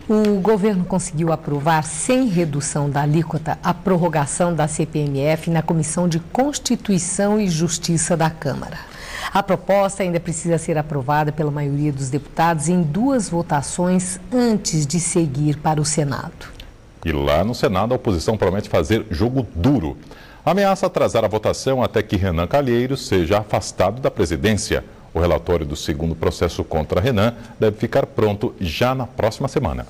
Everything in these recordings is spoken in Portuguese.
O governo conseguiu aprovar, sem redução da alíquota, a prorrogação da CPMF na Comissão de Constituição e Justiça da Câmara. A proposta ainda precisa ser aprovada pela maioria dos deputados em 2 votações antes de seguir para o Senado. E lá no Senado, a oposição promete fazer jogo duro. Ameaça atrasar a votação até que Renan Calheiros seja afastado da presidência. O relatório do segundo processo contra Renan deve ficar pronto já na próxima semana.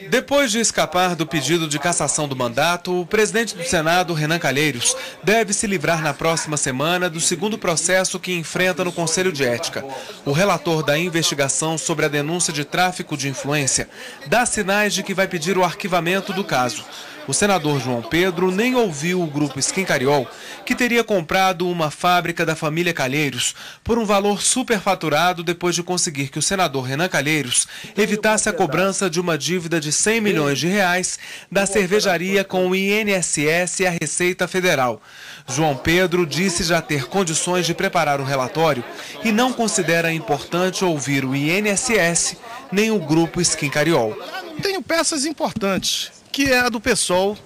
Depois de escapar do pedido de cassação do mandato, o presidente do Senado, Renan Calheiros, deve se livrar na próxima semana do segundo processo que enfrenta no Conselho de Ética. O relator da investigação sobre a denúncia de tráfico de influência dá sinais de que vai pedir o arquivamento do caso. O senador João Pedro nem ouviu o grupo Skincariol, que teria comprado uma fábrica da família Calheiros por um valor superfaturado depois de conseguir que o senador Renan Calheiros evitasse a cobrança de uma dívida de 100 milhões de reais da cervejaria com o INSS e a Receita Federal. João Pedro disse já ter condições de preparar o relatório e não considera importante ouvir o INSS nem o grupo Skincariol. Tenho peças importantes, que é a do PSOL,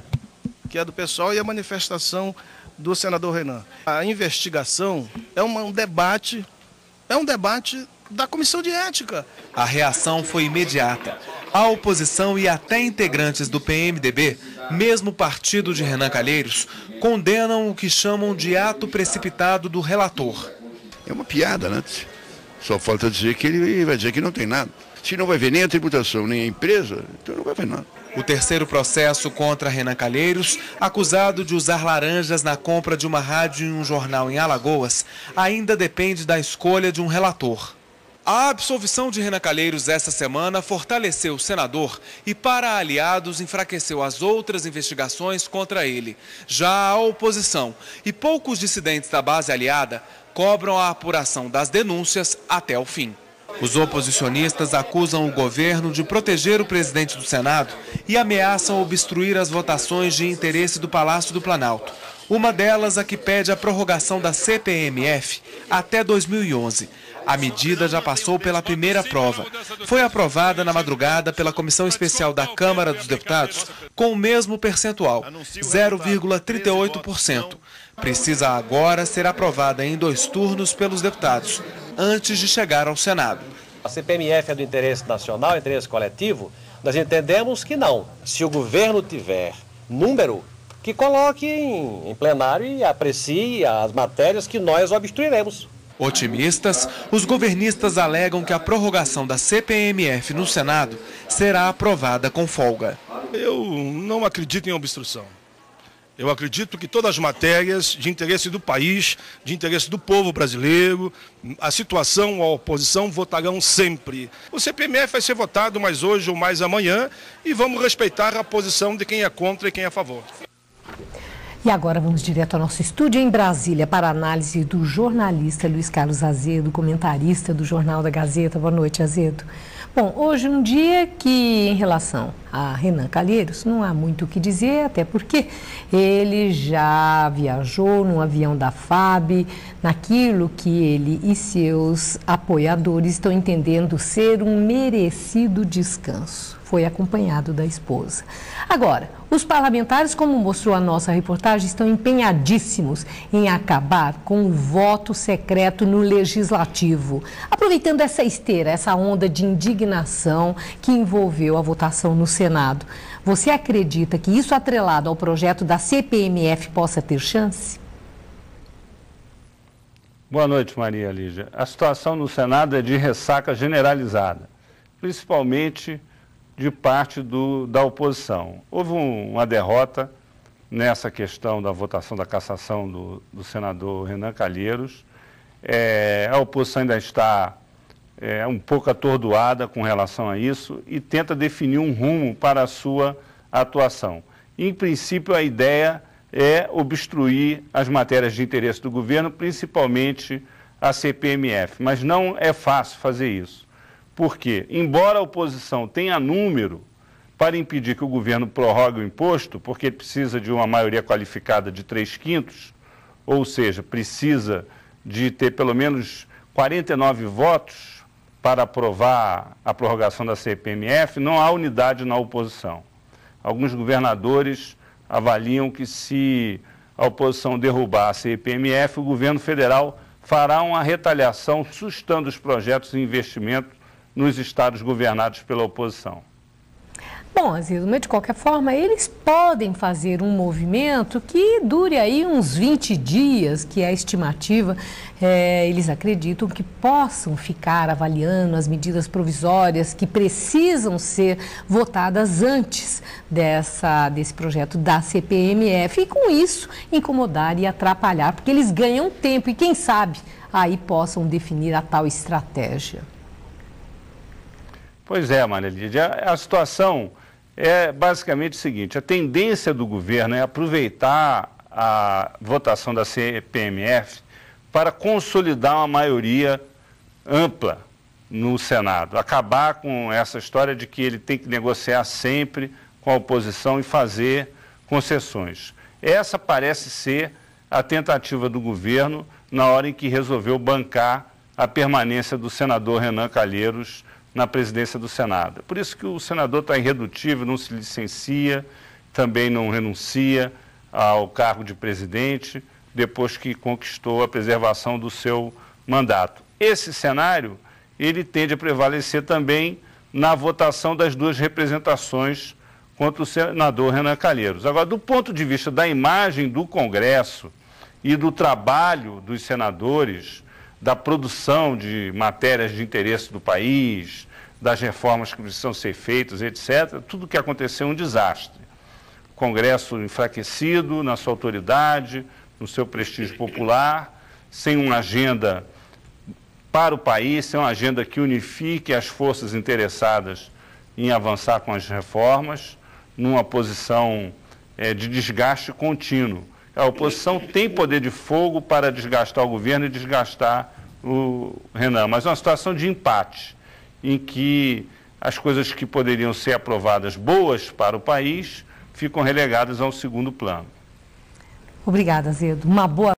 e a manifestação do senador Renan. A investigação é um debate da Comissão de Ética. A reação foi imediata. A oposição e até integrantes do PMDB, mesmo partido de Renan Calheiros, condenam o que chamam de ato precipitado do relator. É uma piada, né? Só falta dizer que ele vai dizer que não tem nada. Se não vai ver nem a tributação, nem a empresa, então não vai ver nada. O terceiro processo contra Renan Calheiros, acusado de usar laranjas na compra de uma rádio e um jornal em Alagoas, ainda depende da escolha de um relator. A absolvição de Renan Calheiros esta semana fortaleceu o senador e, para aliados, enfraqueceu as outras investigações contra ele. Já a oposição e poucos dissidentes da base aliada cobram a apuração das denúncias até o fim. Os oposicionistas acusam o governo de proteger o presidente do Senado e ameaçam obstruir as votações de interesse do Palácio do Planalto. Uma delas, a que pede a prorrogação da CPMF até 2011. A medida já passou pela primeira prova. Foi aprovada na madrugada pela Comissão Especial da Câmara dos Deputados com o mesmo percentual, 0,38%. Precisa agora ser aprovada em 2 turnos pelos deputados, antes de chegar ao Senado. A CPMF é do interesse nacional, interesse coletivo? Nós entendemos que não. Se o governo tiver número, que coloque em plenário e aprecie as matérias que nós obstruiremos. Otimistas, os governistas alegam que a prorrogação da CPMF no Senado será aprovada com folga. Eu não acredito em obstrução. Eu acredito que todas as matérias de interesse do país, de interesse do povo brasileiro, a situação, a oposição votarão sempre. O CPMF vai ser votado mais hoje ou mais amanhã e vamos respeitar a posição de quem é contra e quem é a favor. E agora vamos direto ao nosso estúdio em Brasília para a análise do jornalista Luiz Carlos Azedo, comentarista do Jornal da Gazeta. Boa noite, Azedo. Bom, hoje um dia que, em relação a Renan Calheiros, não há muito o que dizer, até porque ele já viajou num avião da FAB, naquilo que ele e seus apoiadores estão entendendo ser um merecido descanso. Foi acompanhado da esposa. Agora, os parlamentares, como mostrou a nossa reportagem, estão empenhadíssimos em acabar com o voto secreto no Legislativo. Aproveitando essa esteira, essa onda de indignação que envolveu a votação no Senado, você acredita que isso atrelado ao projeto da CPMF possa ter chance? Boa noite, Maria Lígia. A situação no Senado é de ressaca generalizada, principalmente de parte da oposição. Houve uma derrota nessa questão da votação da cassação do senador Renan Calheiros. A oposição ainda está um pouco atordoada com relação a isso e tenta definir um rumo para a sua atuação. Em princípio, a ideia é obstruir as matérias de interesse do governo, principalmente a CPMF, mas não é fácil fazer isso. Porque, embora a oposição tenha número para impedir que o governo prorrogue o imposto, porque ele precisa de uma maioria qualificada de 3/5, ou seja, precisa de ter pelo menos 49 votos para aprovar a prorrogação da CPMF, não há unidade na oposição. Alguns governadores avaliam que se a oposição derrubar a CPMF, o governo federal fará uma retaliação sustando os projetos de investimento nos estados governados pela oposição. Bom, Azedo, mas de qualquer forma, eles podem fazer um movimento que dure aí uns 20 dias, que é a estimativa. Eles acreditam que possam ficar avaliando as medidas provisórias que precisam ser votadas antes desse projeto da CPMF e, com isso, incomodar e atrapalhar, porque eles ganham tempo e, quem sabe, aí possam definir a tal estratégia. Pois é, Maria Lídia, a situação é basicamente o seguinte: a tendência do governo é aproveitar a votação da CPMF para consolidar uma maioria ampla no Senado, acabar com essa história de que ele tem que negociar sempre com a oposição e fazer concessões. Essa parece ser a tentativa do governo na hora em que resolveu bancar a permanência do senador Renan Calheiros na presidência do Senado. Por isso que o senador está irredutível, não se licencia, também não renuncia ao cargo de presidente, depois que conquistou a preservação do seu mandato. Esse cenário, ele tende a prevalecer também na votação das duas representações contra o senador Renan Calheiros. Agora, do ponto de vista da imagem do Congresso e do trabalho dos senadores, da produção de matérias de interesse do país, das reformas que precisam ser feitas, etc., tudo o que aconteceu é um desastre. O Congresso enfraquecido na sua autoridade, no seu prestígio popular, sem uma agenda para o país, sem uma agenda que unifique as forças interessadas em avançar com as reformas, numa posição de desgaste contínuo. A oposição tem poder de fogo para desgastar o governo e desgastar o Renan, mas é uma situação de empate, em que as coisas que poderiam ser aprovadas boas para o país ficam relegadas ao segundo plano. Obrigada, Azedo. Uma boa